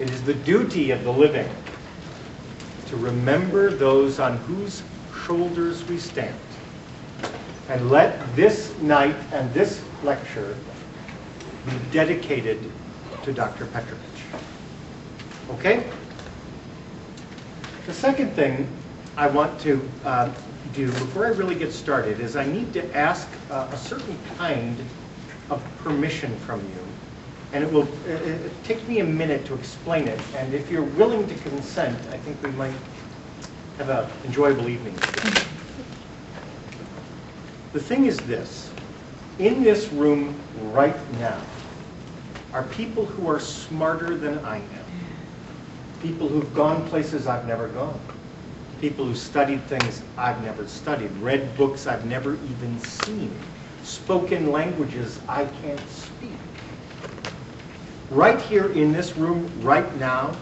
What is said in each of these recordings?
It is the duty of the living to remember those on whose shoulders we stand. And let this night and this lecture be dedicated to Dr. Petrovich. Okay? The second thing I want to do before I really get started is I need to ask a certain kind of permission from you. And it will take me a minute to explain it. And if you're willing to consent, I think we might have an enjoyable evening. The thing is this. In this room right now are people who are smarter than I am. People who've gone places I've never gone. People who studied things I've never studied. Read books I've never even seen. Spoken languages I can't speak. Right here in this room right now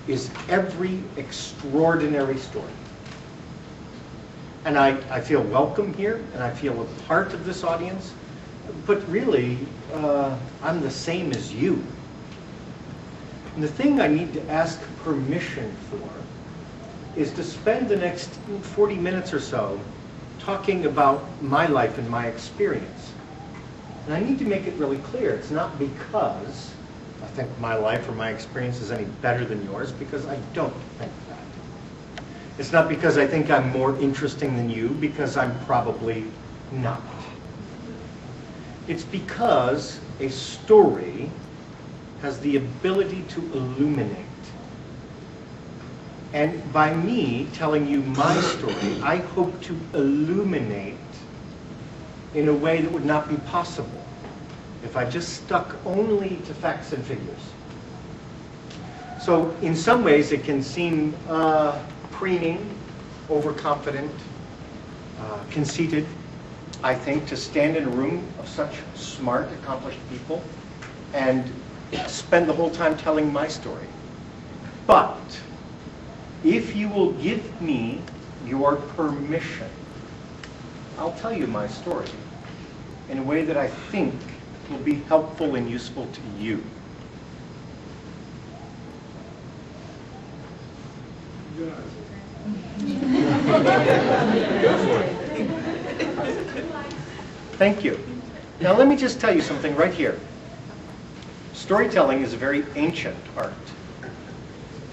is every extraordinary story. And I feel welcome here, and I feel a part of this audience. But really, I'm the same as you. And the thing I need to ask permission for is to spend the next 40 minutes or so talking about my life and my experience. And I need to make it really clear. It's not because I think my life or my experience is any better than yours, because I don't think that. It's not because I think I'm more interesting than you, because I'm probably not. It's because a story has the ability to illuminate. And by me telling you my story, I hope to illuminate in a way that would not be possible if I just stuck only to facts and figures. So in some ways it can seem preening, overconfident, conceited, I think, to stand in a room of such smart, accomplished people and spend the whole time telling my story. But if you will give me your permission, I'll tell you my story in a way that I think will be helpful and useful to you. Thank you. Now let me just tell you something right here. Storytelling is a very ancient art.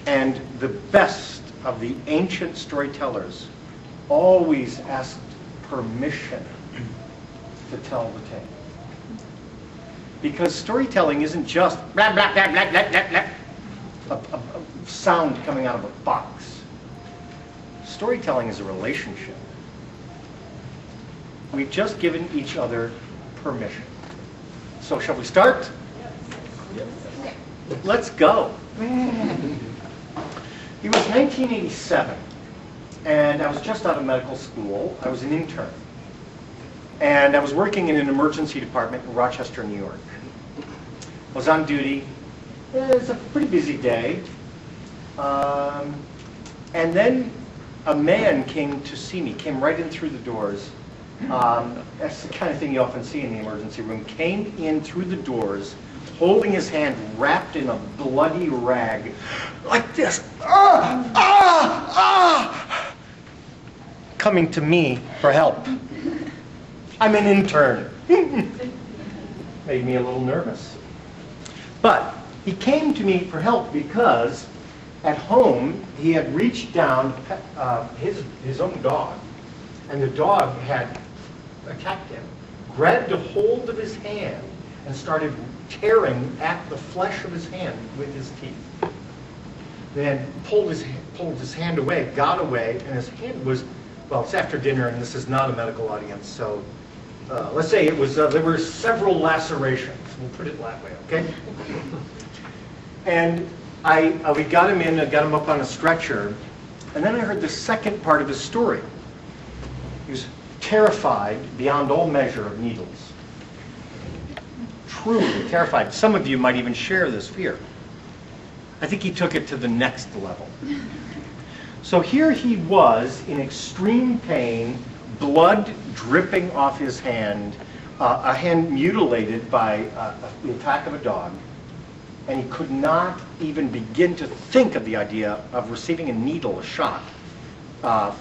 And the best of the ancient storytellers always asked permission to tell the tale. Because storytelling isn't just blah, blah, blah, blah, blah, blah, blah, a sound coming out of a box. Storytelling is a relationship. We've just given each other permission. So shall we start? Yes. Let's go. It was 1987, and I was just out of medical school. I was an intern. And I was working in an emergency department in Rochester, New York. I was on duty. It was a pretty busy day. And then a man came to see me, came right in through the doors. That's the kind of thing you often see in the emergency room. Came in through the doors, holding his hand wrapped in a bloody rag, like this. Coming to me for help. I'm an intern. Made me a little nervous. But he came to me for help because at home he had reached down his own dog, and the dog had attacked him, grabbed a hold of his hand, and started tearing at the flesh of his hand with his teeth. Then pulled his hand away, got away, and his hand was, well, it's after dinner, and this is not a medical audience, so let's say it was, there were several lacerations. We'll put it that way, okay? And we got him in, got him up on a stretcher, and then I heard the second part of his story. He was terrified beyond all measure of needles. Truly terrified. Some of you might even share this fear. I think he took it to the next level. So here he was in extreme pain, blood dripping off his hand, a hand mutilated by the attack of a dog. and he could not even begin to think of the idea of receiving a needle, a shot,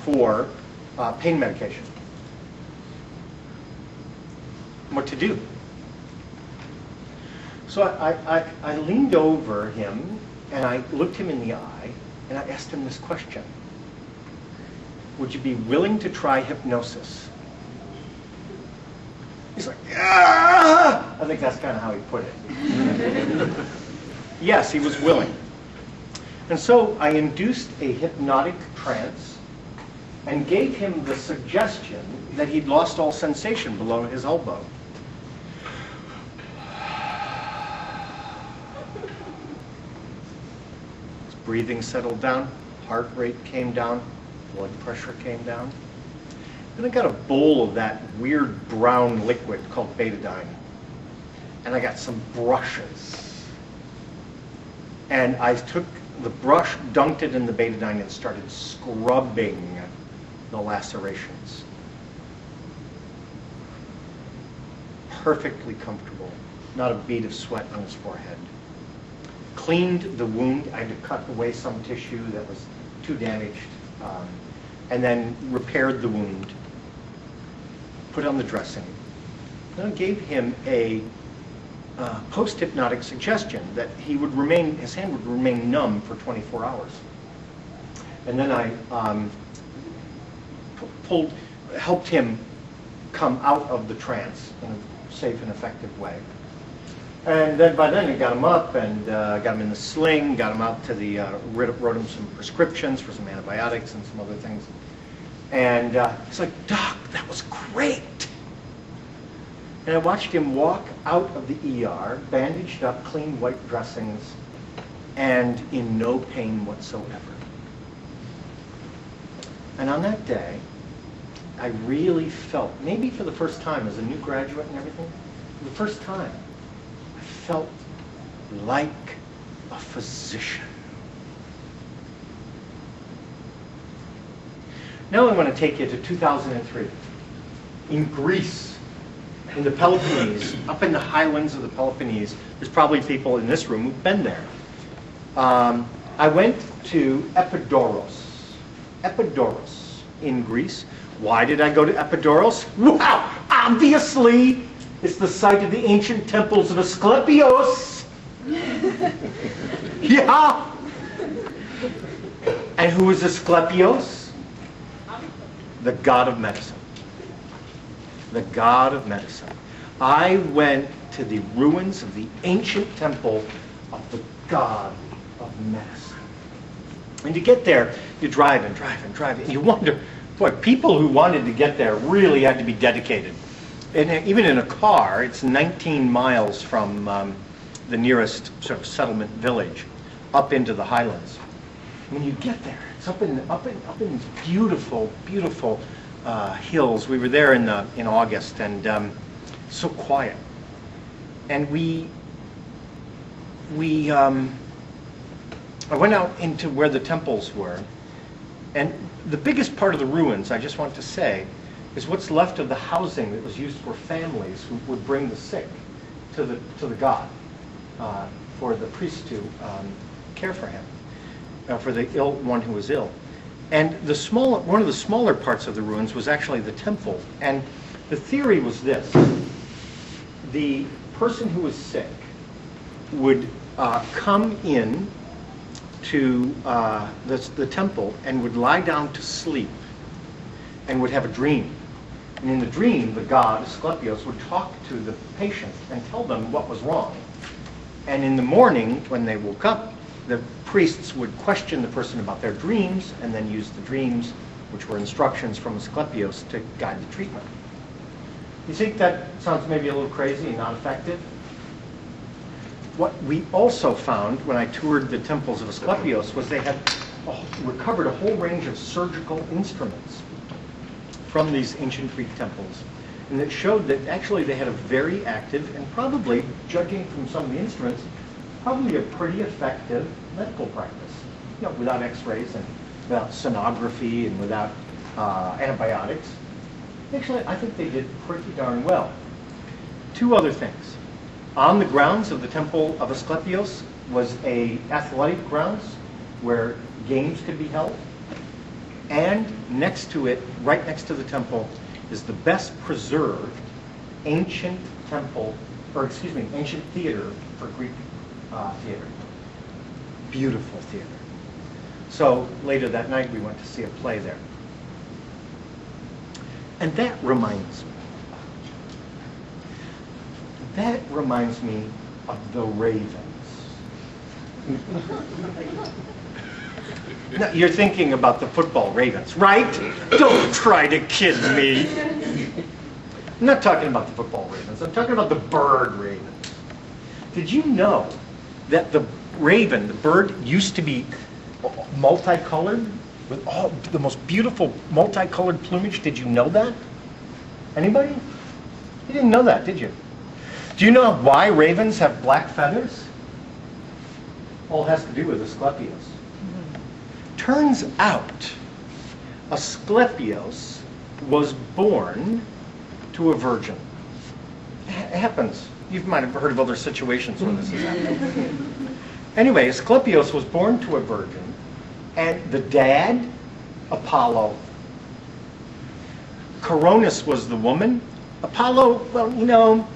for pain medication. What to do? So I leaned over him, and I looked him in the eye, and I asked him this question. Would you be willing to try hypnosis? He's like, ah! I think that's kind of how he put it. Yes, he was willing. And so I induced a hypnotic trance and gave him the suggestion that he'd lost all sensation below his elbow. His breathing settled down, heart rate came down, blood pressure came down. Then I got a bowl of that weird brown liquid called betadine. And I got some brushes. And I took the brush, dunked it in the betadine, and started scrubbing the lacerations. Perfectly comfortable. Not a bead of sweat on his forehead. Cleaned the wound. I had to cut away some tissue that was too damaged. And then repaired the wound. Put on the dressing. Then I gave him a post-hypnotic suggestion that he would remain, his hand would remain numb for 24 hours. And then I helped him come out of the trance in a safe and effective way. And then by then I got him up and got him in the sling, got him out to the, wrote him some prescriptions for some antibiotics and some other things. And he's like, Doc, that was great. And I watched him walk out of the ER, bandaged up, clean white dressings, and in no pain whatsoever. And on that day, I really felt, maybe for the first time as a new graduate and everything, for the first time, I felt like a physician. Now I want to take you to 2003 in Greece, in the Peloponnese, up in the highlands of the Peloponnese. There's probably people in this room who've been there. I went to Epidaurus in Greece. Why did I go to Epidaurus? Wow! Obviously, it's the site of the ancient temples of Asclepios. Yeah! And who is Asclepios? The god of medicine. The god of medicine. I went to the ruins of the ancient temple of the god of medicine. And to get there, you drive and drive and drive, and you wonder, boy, people who wanted to get there really had to be dedicated. And even in a car, it's 19 miles from the nearest sort of settlement village up into the highlands. When you get there, it's up in these beautiful, beautiful hills. We were there in August, and so quiet. And I went out into where the temples were, and the biggest part of the ruins, I just want to say, is what's left of the housing that was used for families who would bring the sick to the god, for the priest to care for him, for the ill one who was ill. And one of the smaller parts of the ruins was actually the temple. And the theory was this: the person who was sick would come in to the temple and would lie down to sleep and would have a dream. And in the dream, the god, Asclepios, would talk to the patient and tell them what was wrong. And in the morning, when they woke up, the priests would question the person about their dreams and then use the dreams, which were instructions from Asclepios, to guide the treatment. You think that sounds maybe a little crazy and not effective? What we also found when I toured the temples of Asclepios was they had recovered a whole range of surgical instruments from these ancient Greek temples. And it showed that actually they had a very active and probably, judging from some of the instruments, probably a pretty effective medical practice. You know, without x-rays and without sonography and without antibiotics. Actually, I think they did pretty darn well. Two other things. On the grounds of the temple of Asclepios, was a athletic grounds where games could be held. And next to it, right next to the temple, is the best preserved ancient temple, or excuse me, ancient theater for Greek theater. Beautiful theater. So later that night we went to see a play there. And that reminds me of the Ravens. Now, you're thinking about the football Ravens, right? Don't try to kid me. I'm not talking about the football Ravens. I'm talking about the bird Ravens. Did you know that the raven, the bird, used to be multicolored with all the most beautiful multicolored plumage? Did you know that? Anybody? You didn't know that, did you? Do you know why ravens have black feathers? All has to do with Asclepios. Turns out, Asclepios was born to a virgin. It happens. You might have heard of other situations when this has happened. Anyway, Asclepios was born to a virgin, and the dad, Apollo. Coronis was the woman. Apollo, well, you know,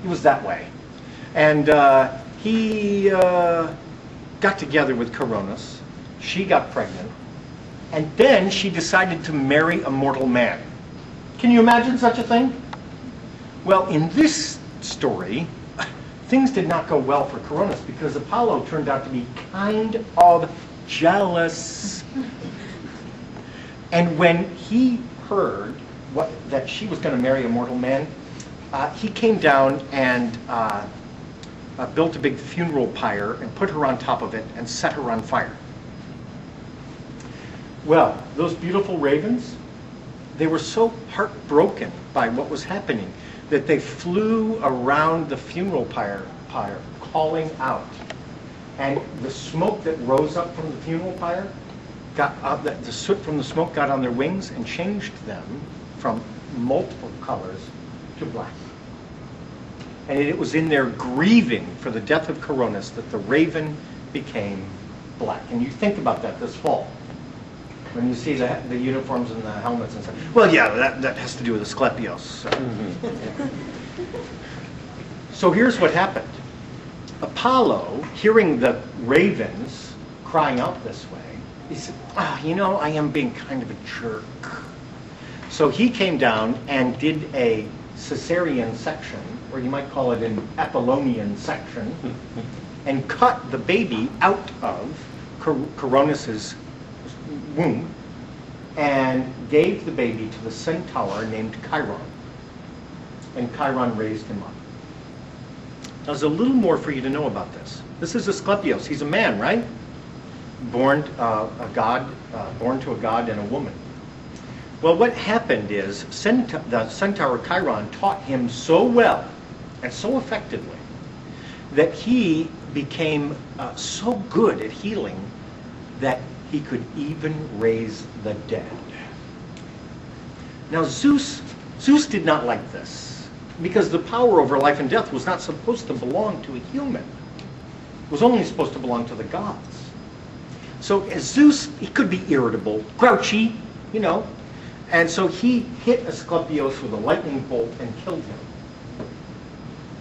he was that way. And he got together with Coronis. She got pregnant. And then she decided to marry a mortal man. Can you imagine such a thing? Well, in this story, things did not go well for Coronis because Apollo turned out to be kind of jealous. And when he heard that she was going to marry a mortal man, he came down and built a big funeral pyre and put her on top of it and set her on fire. Well, those beautiful ravens, they were so heartbroken by what was happening that they flew around the funeral pyre calling out. And the smoke that rose up from the funeral pyre, the soot from the smoke got on their wings and changed them from multiple colors to black. And it was in their grieving for the death of Coronis that the raven became black. And you think about that this fall, when you see the uniforms and the helmets and stuff. Well, yeah, that has to do with Asclepios. So. So here's what happened. Apollo, hearing the ravens crying out this way, he said, you know, I am being kind of a jerk. So he came down and did a cesarean section, or you might call it an Apollonian section, and cut the baby out of Coronis's womb and gave the baby to the centaur named Chiron. And Chiron raised him up. Now, there's a little more for you to know about this. This is Asclepios. He's a man, right? Born a god, born to a god and a woman. Well, what happened is the centaur Chiron taught him so well and so effectively that he became so good at healing that he could even raise the dead. Now, Zeus did not like this because the power over life and death was not supposed to belong to a human. It was only supposed to belong to the gods. So as Zeus, he could be irritable, grouchy, you know, and so he hit Asclepios with a lightning bolt and killed him.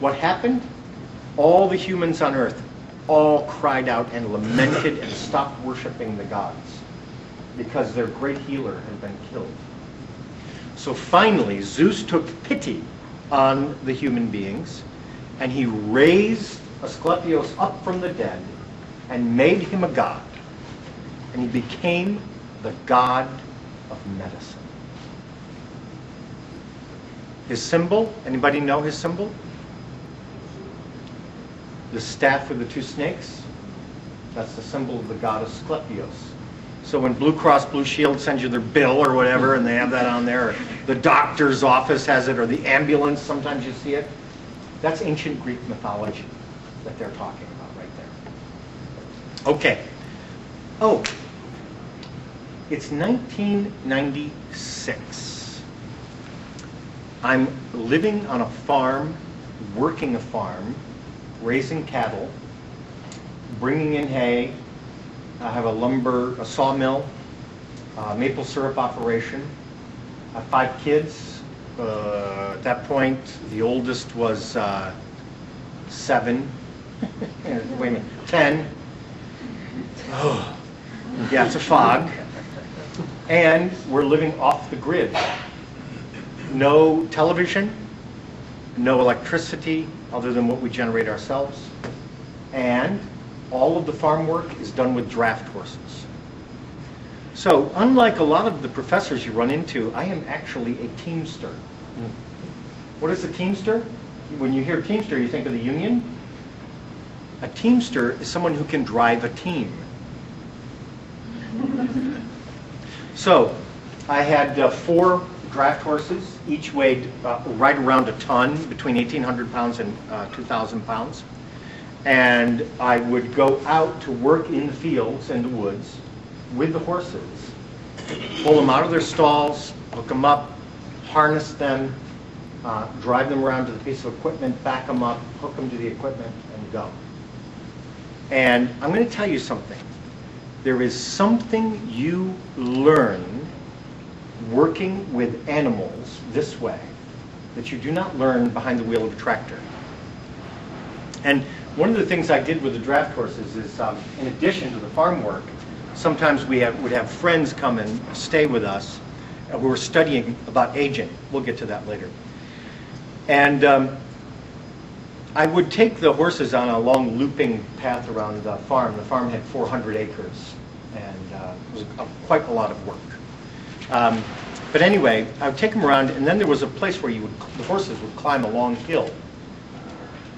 What happened? All the humans on earth all cried out and lamented and stopped worshiping the gods because their great healer had been killed. So finally, Zeus took pity on the human beings, and he raised Asclepios up from the dead and made him a god. And he became the god of medicine. His symbol, anybody know his symbol? The staff with the two snakes, that's the symbol of the god Asclepios. So when Blue Cross Blue Shield sends you their bill or whatever, and they have that on there, or the doctor's office has it, or the ambulance, sometimes you see it, that's ancient Greek mythology that they're talking about right there. Okay. Oh, it's 1996. I'm living on a farm, working a farm, raising cattle, bringing in hay. I have a sawmill, maple syrup operation. I have 5 kids. At that point, the oldest was 7. Wait a minute, 10. Oh, yeah, it's a fog. And we're living off the grid. No television, no electricity other than what we generate ourselves. And all of the farm work is done with draft horses. So unlike a lot of the professors you run into, I am actually a teamster. What is a teamster? When you hear teamster, you think of the union. A teamster is someone who can drive a team. So I had 4 draft horses, each weighed right around a ton, between 1,800 pounds and 2,000 pounds. And I would go out to work in the fields and the woods with the horses, pull them out of their stalls, hook them up, harness them, drive them around to the piece of equipment, back them up, hook them to the equipment, and go. And I'm going to tell you something. There is something you learn working with animals this way that you do not learn behind the wheel of a tractor. And one of the things I did with the draft horses is, in addition to the farm work, sometimes we would have friends come and stay with us who were studying about aging. We'll get to that later. And I would take the horses on a long looping path around the farm. The farm had 400 acres, and it was quite a lot of work. But anyway, I would take them around, and then there was a place where the horses would climb a long hill.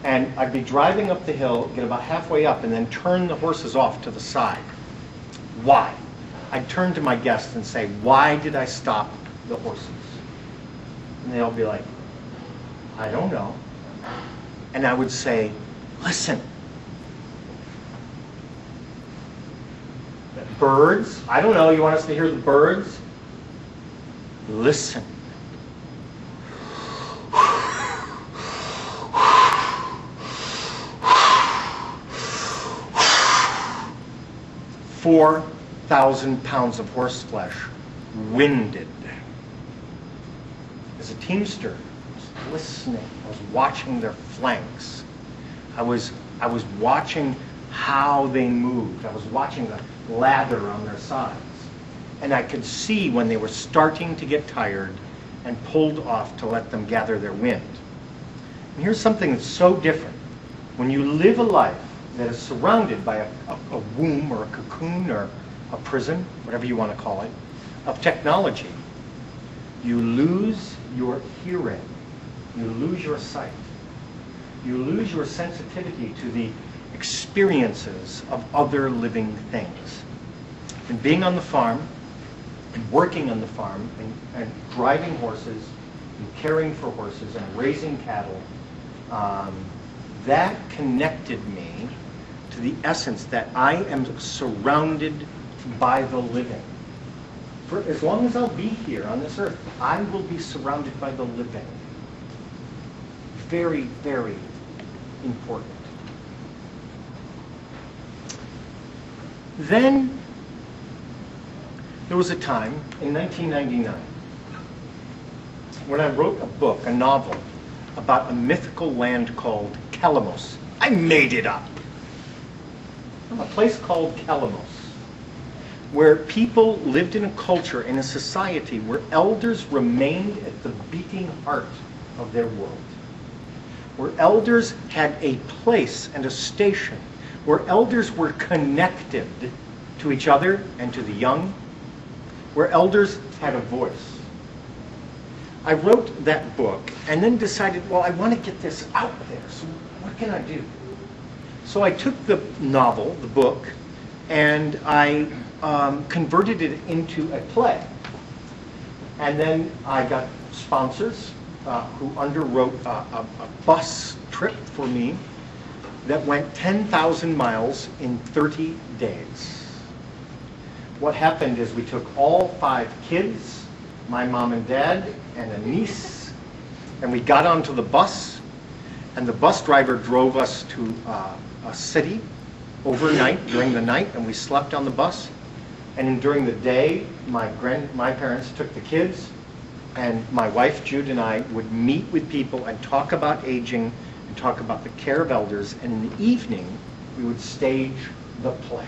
And I'd be driving up the hill, get about halfway up, and then turn the horses off to the side. Why? I'd turn to my guests and say, why did I stop the horses? And they'll be like, I don't know. And I would say, listen. Birds, I don't know, you want us to hear the birds? Listen. 4,000 pounds of horse flesh, winded. As a teamster, I was listening. I was watching their flanks. I was watching how they moved. I was watching the lather on their sides. And I could see when they were starting to get tired and pulled off to let them gather their wind. And here's something that's so different. When you live a life that is surrounded by a womb or a cocoon or a prison, whatever you want to call it, of technology, you lose your hearing, you lose your sight, you lose your sensitivity to the experiences of other living things. And being on the farm, and working on the farm, and driving horses, and caring for horses, and raising cattle, that connected me to the essence that I am surrounded by the living. For as long as I'll be here on this earth, I will be surrounded by the living. Very, very important. Then there was a time in 1999 when I wrote a book, a novel, about a mythical land called Kalamos. I made it up. A place called Kalamos, where people lived in a culture, in a society where elders remained at the beating heart of their world, where elders had a place and a station, where elders were connected to each other and to the young, where elders had a voice. I wrote that book and then decided, well, I want to get this out there, so what can I do? So I took the novel, the book, and I converted it into a play. And then I got sponsors who underwrote a bus trip for me that went 10,000 miles in 30 days. What happened is we took all 5 kids, my mom and dad, and a niece, and we got onto the bus, and the bus driver drove us to a city, overnight, during the night, and we slept on the bus. And during the day, my parents took the kids, and my wife, Jude, and I would meet with people and talk about aging and talk about the care of elders. And in the evening, we would stage the play.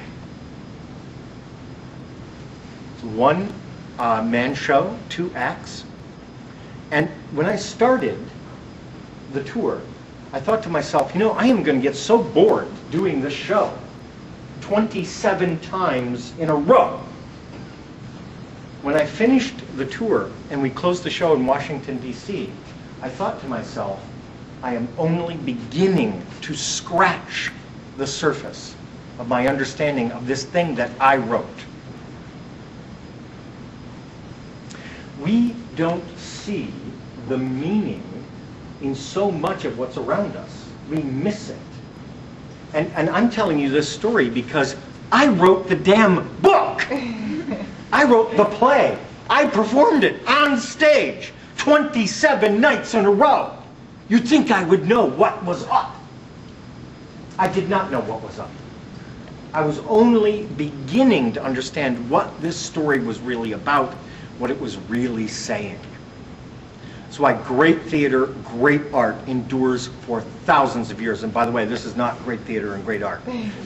It's one man show, 2 acts. And when I started the tour, I thought to myself, you know, I am going to get so bored doing this show 27 times in a row. When I finished the tour and we closed the show in Washington, D.C., I thought to myself, I am only beginning to scratch the surface of my understanding of this thing that I wrote. We don't see the meaning in so much of what's around us. We miss it. And I'm telling you this story because I wrote the damn book. I wrote the play. I performed it on stage 27 nights in a row. You'd think I would know what was up. I did not know what was up. I was only beginning to understand what this story was really about, what it was really saying. That's why great theater, great art endures for thousands of years. And by the way, this is not great theater and great art,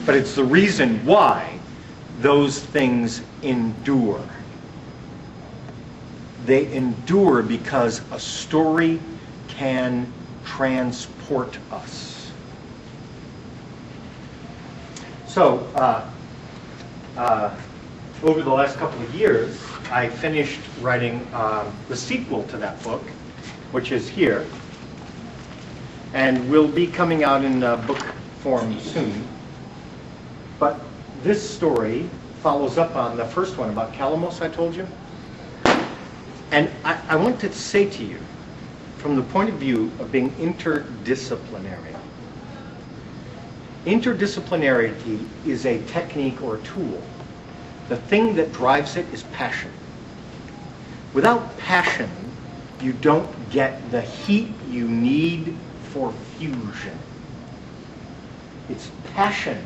but it's the reason why those things endure. They endure because a story can transport us. So, over the last couple of years, I finished writing the sequel to that book, which is here, and will be coming out in book form soon. But this story follows up on the first one about Calamos I told you. And I want to say to you, from the point of view of being interdisciplinary, interdisciplinarity is a technique or a tool. The thing that drives it is passion. Without passion, you don't get the heat you need for fusion. It's passion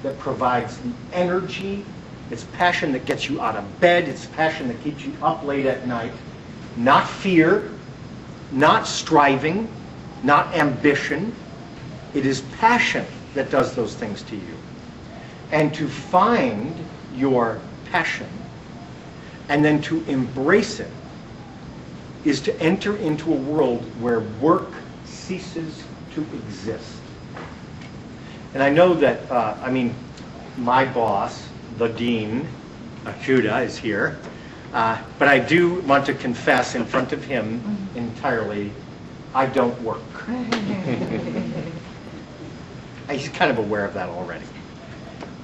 that provides the energy. It's passion that gets you out of bed. It's passion that keeps you up late at night. Not fear, not striving, not ambition. It is passion that does those things to you. And to find your passion and then to embrace it is to enter into a world where work ceases to exist. And I know that, my boss, the dean, Judah, is here, but I do want to confess in front of him entirely, I don't work. He's kind of aware of that already.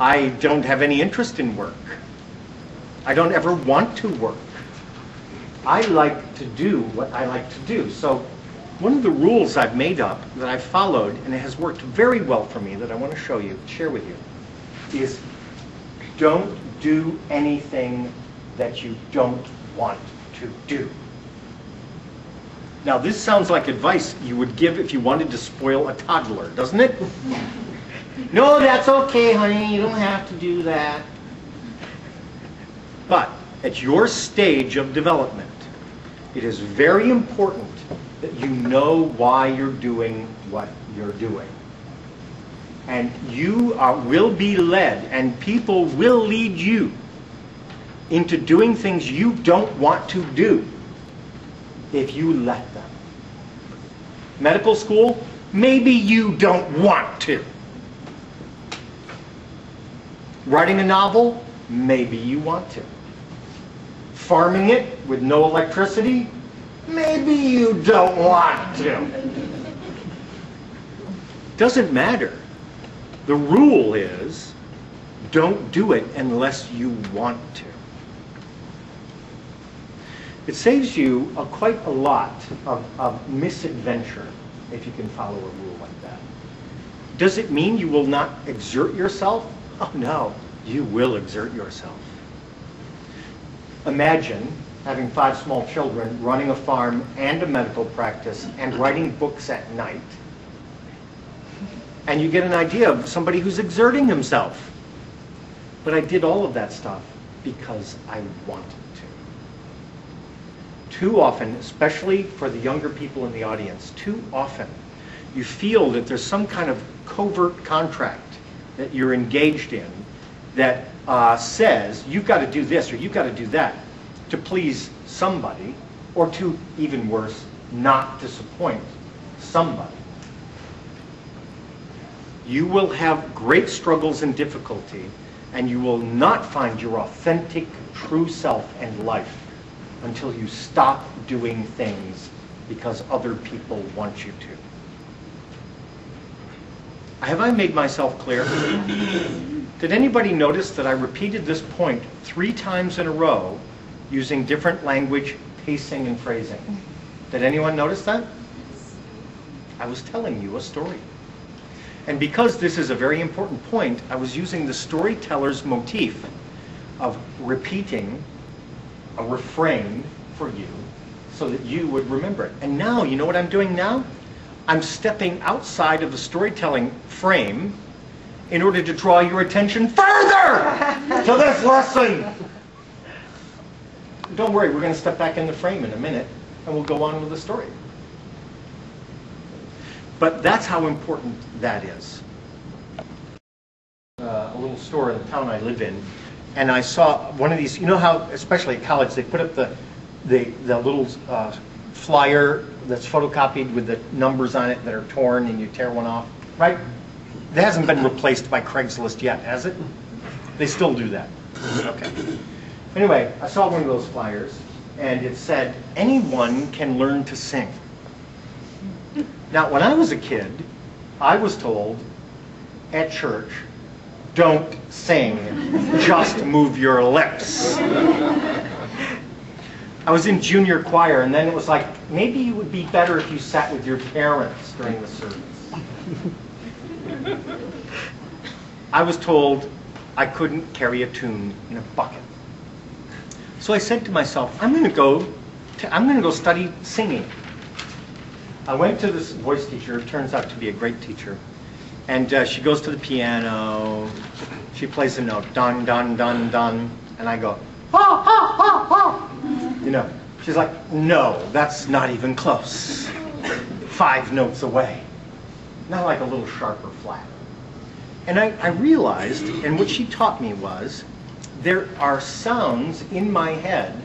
I don't have any interest in work. I don't ever want to work. I like to do what I like to do. So one of the rules I've made up that I've followed, and it has worked very well for me, that I want to share with you, is don't do anything that you don't want to do. Now this sounds like advice you would give if you wanted to spoil a toddler, doesn't it? No, that's okay, honey, you don't have to do that. But at your stage of development, it is very important that you know why you're doing what you're doing. And you will be led, and people will lead you into doing things you don't want to do if you let them. Medical school, maybe you don't want to. Writing a novel, maybe you want to. Farming it with no electricity, maybe you don't want to. Doesn't matter. The rule is, don't do it unless you want to. It saves you quite a lot of misadventure if you can follow a rule like that. Does it mean you will not exert yourself? Oh no, you will exert yourself. Imagine having 5 small children, running a farm and a medical practice, and writing books at night. And you get an idea of somebody who's exerting himself. But I did all of that stuff because I wanted to. Too often, especially for the younger people in the audience, too often you feel that there's some kind of covert contract that you're engaged in that says you've got to do this or you've got to do that to please somebody, or to, even worse, not disappoint somebody. You will have great struggles and difficulty, and you will not find your authentic, true self and life until you stop doing things because other people want you to. Have I made myself clear? Did anybody notice that I repeated this point 3 times in a row using different language, pacing, and phrasing? Did anyone notice that? I was telling you a story. And because this is a very important point, I was using the storyteller's motif of repeating a refrain for you so that you would remember it. And now, you know what I'm doing now? I'm stepping outside of the storytelling frame in order to draw your attention further to this lesson. Don't worry, we're going to step back in the frame in a minute, and we'll go on with the story. But that's how important that is. A little store in the town I live in, and I saw one of these, you know how, especially at college, they put up the little flyer that's photocopied with the numbers on it that are torn and you tear one off, right? It hasn't been replaced by Craigslist yet, has it? They still do that. Okay. Anyway, I saw one of those flyers, and it said, anyone can learn to sing. Now, when I was a kid, I was told at church, don't sing, just move your lips. I was in junior choir, and then it was like, maybe it would be better if you sat with your parents during the service. I was told I couldn't carry a tune in a bucket. So I said to myself, I'm going to go study singing. I went to this voice teacher, turns out to be a great teacher, and she goes to the piano, she plays a note, dun, dun, dun, dun, and I go, ha, ha, ha, ha. You know, she's like, no, that's not even close. 5 notes away. Not like a little sharp or flat. And I realized, and what she taught me was, there are sounds in my head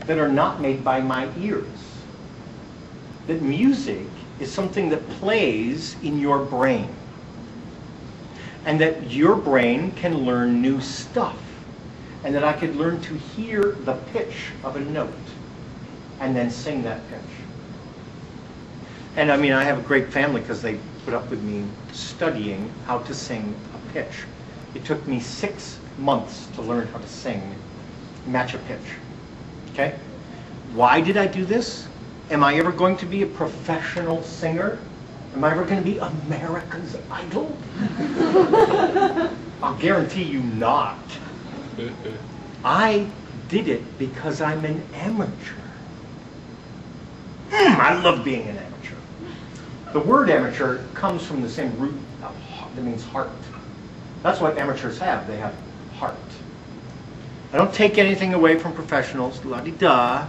that are not made by my ears. That music is something that plays in your brain. And that your brain can learn new stuff. And that I could learn to hear the pitch of a note and then sing that pitch. And I mean, I have a great family because they put up with me studying how to sing a pitch. It took me 6 months to learn how to sing, match a pitch. Okay? Why did I do this? Am I ever going to be a professional singer? Am I ever going to be America's Idol? I'll guarantee you not. I did it because I'm an amateur. I love being an amateur. The word amateur comes from the same root that means heart. That's what amateurs have. They have heart. I don't take anything away from professionals, la-di-da,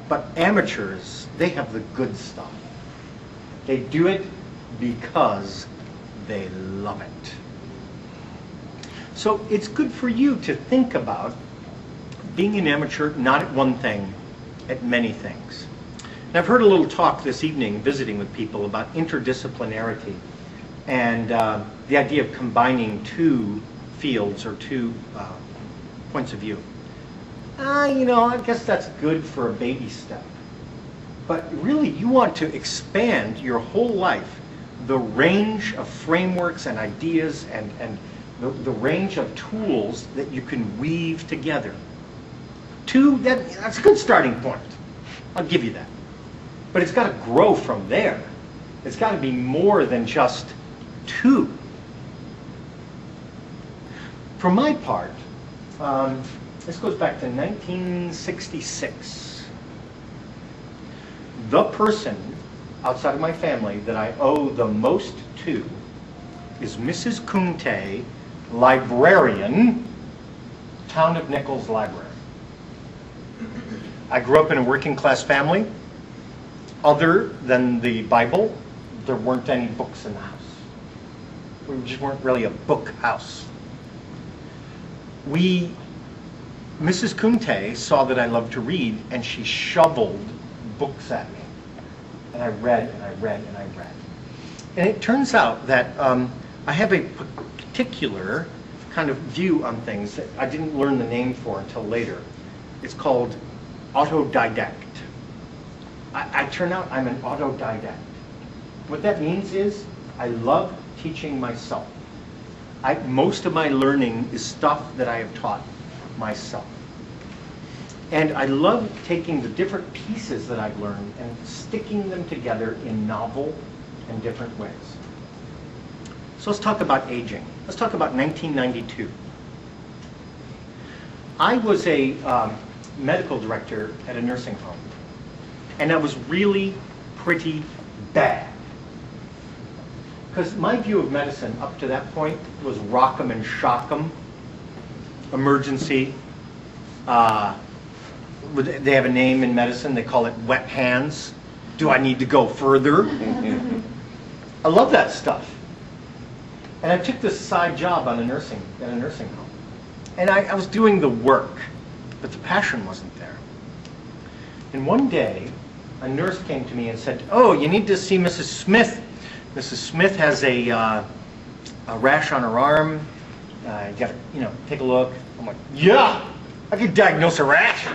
but amateurs, they have the good stuff. They do it because they love it. So it's good for you to think about being an amateur, not at one thing, at many things. And I've heard a little talk this evening, visiting with people, about interdisciplinarity and the idea of combining 2 fields or 2 points of view. You know, I guess that's good for a baby step. But really, you want to expand your whole life, the range of frameworks and ideas and the range of tools that you can weave together. 2, that's a good starting point. I'll give you that. But it's got to grow from there. It's got to be more than just 2. For my part, this goes back to 1966. The person outside of my family that I owe the most to is Mrs. Kunte, librarian, Town of Nichols Library. I grew up in a working class family. Other than the Bible, there weren't any books in the house. We just weren't really a book house. Mrs. Kunte saw that I loved to read, and she shoveled books at me. And I read, and I read, and I read. And it turns out that I have a particular kind of view on things that I didn't learn the name for until later. It's called autodidact. I turn out I'm an autodidact. What that means is I love teaching myself. Most of my learning is stuff that I have taught myself. And I love taking the different pieces that I've learned and sticking them together in novel and different ways. So let's talk about aging. Let's talk about 1992. I was a medical director at a nursing home, and I was really pretty bad. Because my view of medicine up to that point was rock 'em and shock 'em, emergency. They have a name in medicine, they call it wet hands. Do I need to go further? I love that stuff. And I took this side job at a nursing home. And I was doing the work, but the passion wasn't there. And one day, a nurse came to me and said, "Oh, you need to see Mrs. Smith. Mrs. Smith has a rash on her arm. You got to, take a look." I'm like, "Yeah, I could diagnose a rash."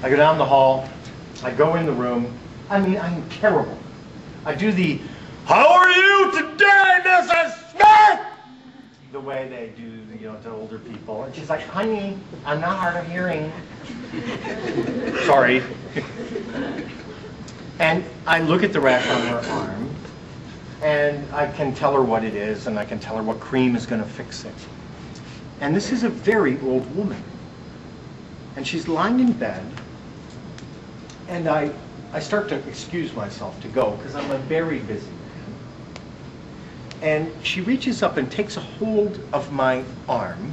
I go down the hall. I go in the room. I mean, I'm terrible. I do the, "How are you today, Mrs. Smith?" the way they do, to older people. And she's like, "Honey, I'm not hard of hearing." Sorry. And I look at the rash on her arm, and I can tell her what it is, and I can tell her what cream is going to fix it. And this is a very old woman. And she's lying in bed, and I start to excuse myself to go, because I'm a very busy man. And she reaches up and takes a hold of my arm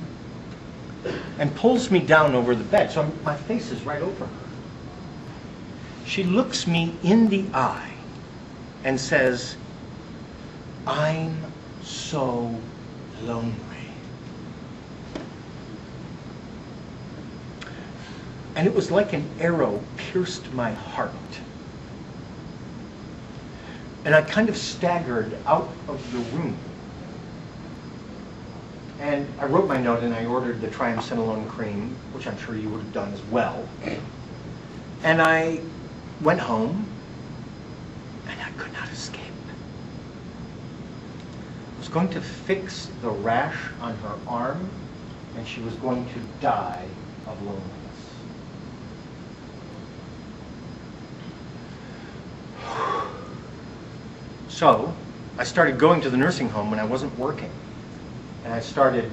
and pulls me down over the bed, so my face is right over her. She looks me in the eye and says, "I'm so lonely." And it was like an arrow pierced my heart. And I kind of staggered out of the room. And I wrote my note and I ordered the triamcinolone cream, which I'm sure you would have done as well. And I went home, and I could not escape. I was going to fix the rash on her arm, and she was going to die of loneliness. So I started going to the nursing home when I wasn't working, and I started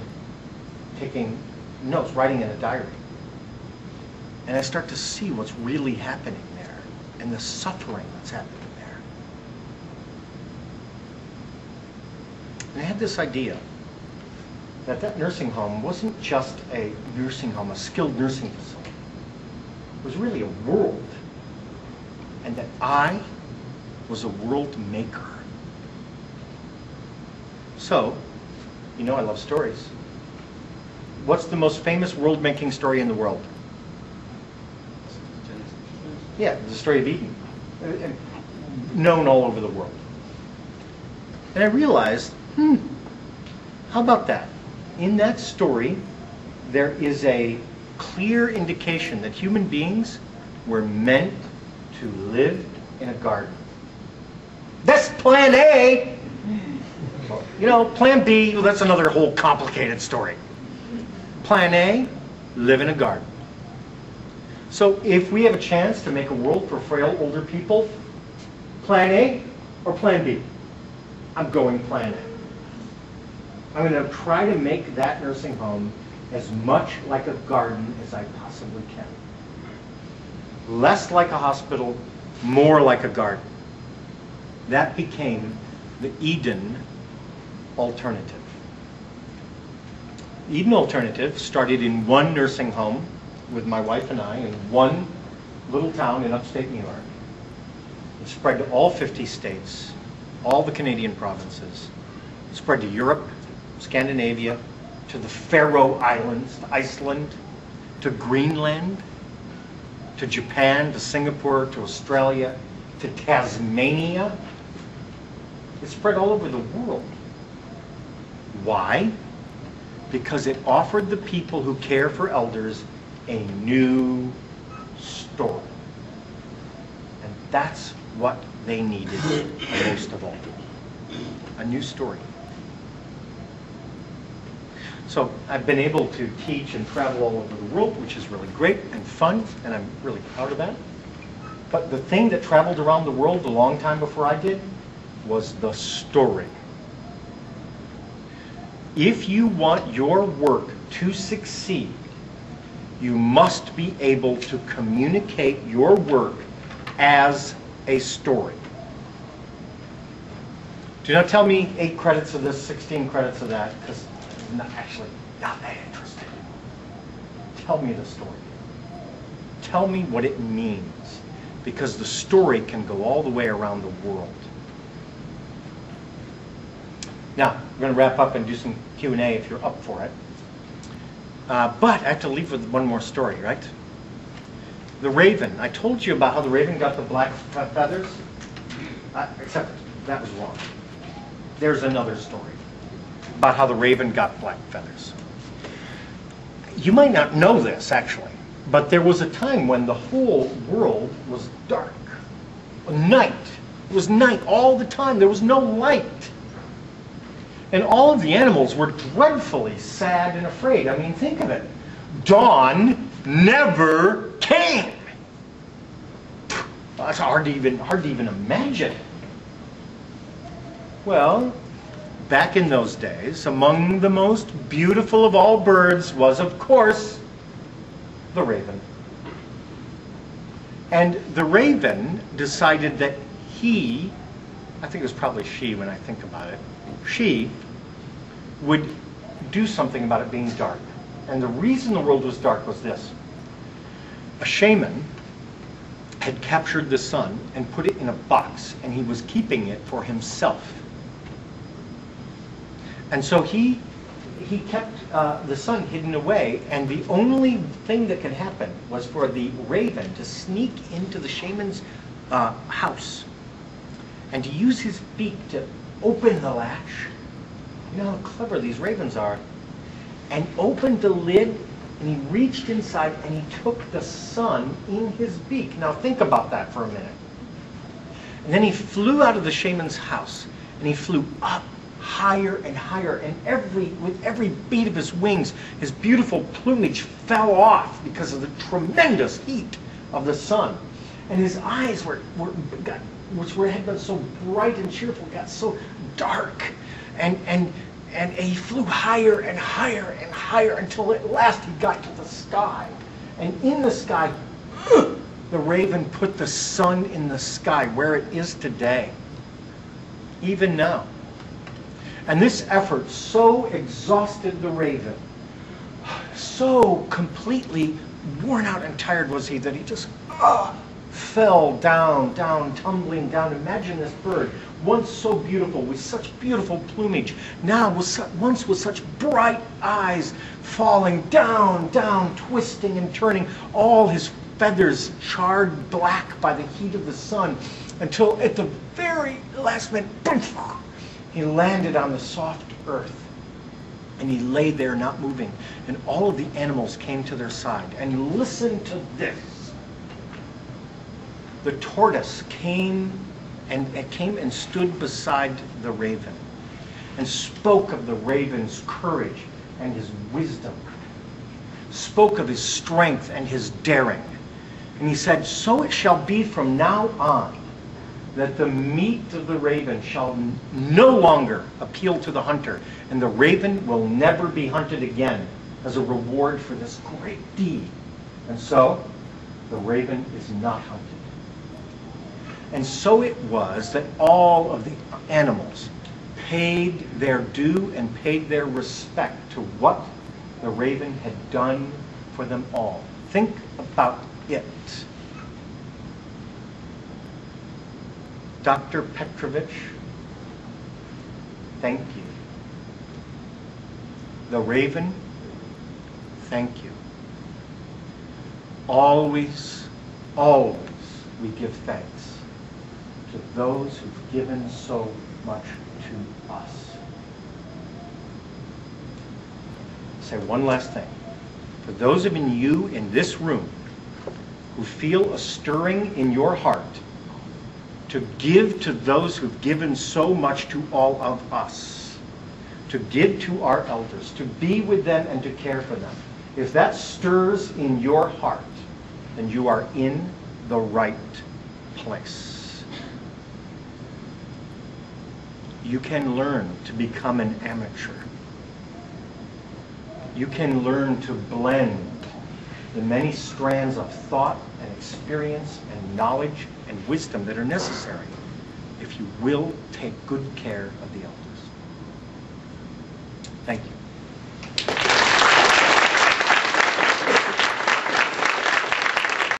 taking notes, writing in a diary. And I start to see what's really happening there and the suffering that's happening there. And I had this idea that nursing home wasn't just a nursing home, a skilled nursing facility. It was really a world, and that I was a world maker. So, I love stories. What's the most famous world-making story in the world? Yeah, the story of Eden, known all over the world. And I realized, how about that? In that story, there is a clear indication that human beings were meant to live in a garden. That's plan A. Plan B, well, that's another whole complicated story. Plan A, live in a garden. So if we have a chance to make a world for frail older people, plan A or plan B? I'm going plan A. I'm going to try to make that nursing home as much like a garden as I possibly can. Less like a hospital, more like a garden. That became the Eden alternative. The Eden alternative started in one nursing home with my wife and I in one little town in upstate New York. It spread to all 50 states, all the Canadian provinces. It spread to Europe, Scandinavia, to the Faroe Islands, to Iceland, to Greenland, to Japan, to Singapore, to Australia, to Tasmania. It spread all over the world. Why? Because it offered the people who care for elders a new story. And that's what they needed most of all. A new story. So I've been able to teach and travel all over the world, which is really great and fun, and I'm really proud of that. But the thing that traveled around the world a long time before I did was the story. If you want your work to succeed, you must be able to communicate your work as a story. Do not tell me 8 credits of this, 16 credits of that, because I'm not that interested. Tell me the story. Tell me what it means, because the story can go all the way around the world. Now, we're going to wrap up and do some Q&A if you're up for it. But I have to leave with one more story, right? The raven. I told you about how the raven got the black feathers, except that was wrong. There's another story about how the raven got black feathers. You might not know this, actually, but there was a time when the whole world was dark. Night. It was night all the time. There was no light. And all of the animals were dreadfully sad and afraid. I mean, think of it. Dawn never came. That's hard to even imagine. Well, back in those days, among the most beautiful of all birds was, of course, the raven. And the raven decided that he, I think it was probably she when I think about it, she would do something about it being dark. And the reason the world was dark was this. A shaman had captured the sun and put it in a box, and he was keeping it for himself. And so he kept the sun hidden away, and the only thing that could happen was for the raven to sneak into the shaman's house and to use his beak to open the latch. You know how clever these ravens are. And opened the lid, and he reached inside and he took the sun in his beak. Now think about that for a minute. And then he flew out of the shaman's house, and he flew up higher and higher, and with every beat of his wings, his beautiful plumage fell off because of the tremendous heat of the sun. And his eyes which had been so bright and cheerful, got so dark. And he flew higher and higher and higher until at last he got to the sky. And in the sky, the raven put the sun in the sky where it is today, even now. And this effort so exhausted the raven, so completely worn out and tired was he, that he just fell down, tumbling down. Imagine this bird, once so beautiful, with such beautiful plumage, now once with such bright eyes, falling down, twisting and turning, all his feathers charred black by the heat of the sun, until at the very last minute, he landed on the soft earth. And he lay there not moving. And all of the animals came to their side. And listen to this. The tortoise came and stood beside the raven and spoke of the raven's courage and his wisdom, spoke of his strength and his daring. And he said, "So it shall be from now on, that the meat of the raven shall no longer appeal to the hunter, and the raven will never be hunted again as a reward for this great deed." And so, the raven is not hunted. And so it was that all of the animals paid their due and paid their respect to what the raven had done for them all. Think about it. Dr. Petrovich, thank you. The raven, thank you. Always, always we give thanks to those who've given so much to us. Say one last thing. For those of you in this room who feel a stirring in your heart to give to those who've given so much to all of us, to give to our elders, to be with them and to care for them, if that stirs in your heart, then you are in the right place. You can learn to become an amateur. You can learn to blend the many strands of thought and experience and knowledge and wisdom that are necessary if you will take good care of the elders. Thank you.